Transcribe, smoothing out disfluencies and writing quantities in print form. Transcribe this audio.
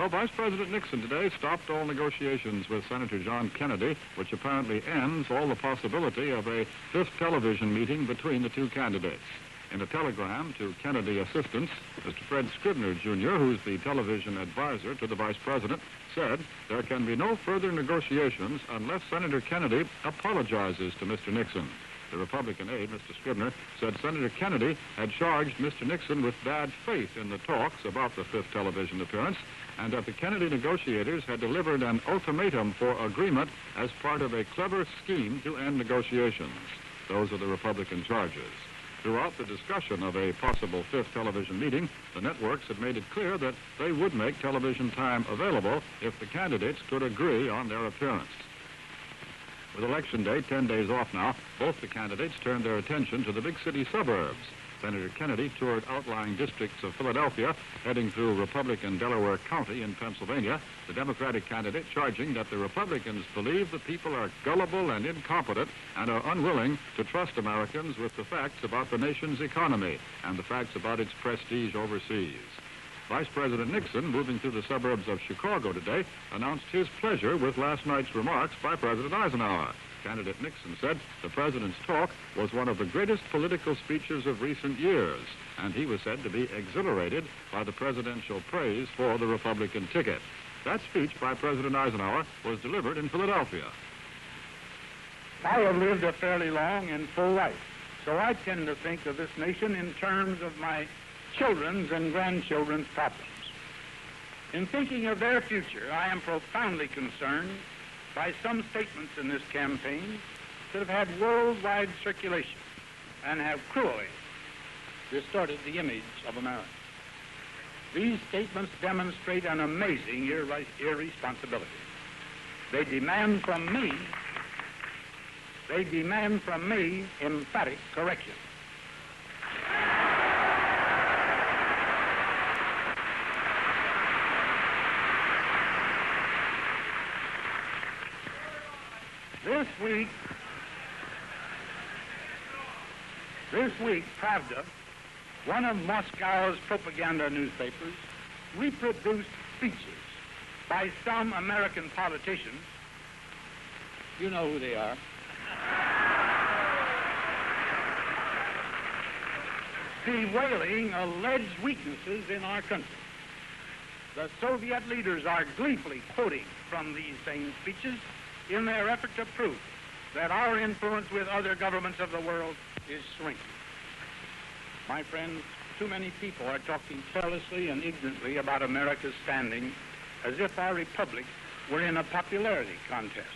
Well, Vice President Nixon today stopped all negotiations with Senator John Kennedy, which apparently ends all the possibility of a fifth television meeting between the two candidates. In a telegram to Kennedy assistants, Mr. Fred Scribner, Jr., who's the television advisor to the Vice President, said there can be no further negotiations unless Senator Kennedy apologizes to Mr. Nixon. The Republican aide, Mr. Scribner, said Senator Kennedy had charged Mr. Nixon with bad faith in the talks about the fifth television appearance, and that the Kennedy negotiators had delivered an ultimatum for agreement as part of a clever scheme to end negotiations. Those are the Republican charges. Throughout the discussion of a possible fifth television meeting, the networks had made it clear that they would make television time available if the candidates could agree on their appearance. With Election Day 10 days off now, both the candidates turned their attention to the big city suburbs. Senator Kennedy toured outlying districts of Philadelphia, heading through Republican Delaware County in Pennsylvania, the Democratic candidate charging that the Republicans believe the people are gullible and incompetent and are unwilling to trust Americans with the facts about the nation's economy and the facts about its prestige overseas. Vice President Nixon, moving through the suburbs of Chicago today, announced his pleasure with last night's remarks by President Eisenhower. Candidate Nixon said the president's talk was one of the greatest political speeches of recent years, and he was said to be exhilarated by the presidential praise for the Republican ticket. That speech by President Eisenhower was delivered in Philadelphia. I have lived a fairly long and full life, so I tend to think of this nation in terms of my children's and grandchildren's problems. In thinking of their future, I am profoundly concerned by some statements in this campaign that have had worldwide circulation and have cruelly distorted the image of America. These statements demonstrate an amazing irresponsibility. They demand from me emphatic correction. This week, Pravda, one of Moscow's propaganda newspapers, reproduced speeches by some American politicians. You know who they are. Bewailing alleged weaknesses in our country. The Soviet leaders are gleefully quoting from these same speeches in their effort to prove that our influence with other governments of the world is shrinking. My friends, too many people are talking carelessly and ignorantly about America's standing as if our republic were in a popularity contest.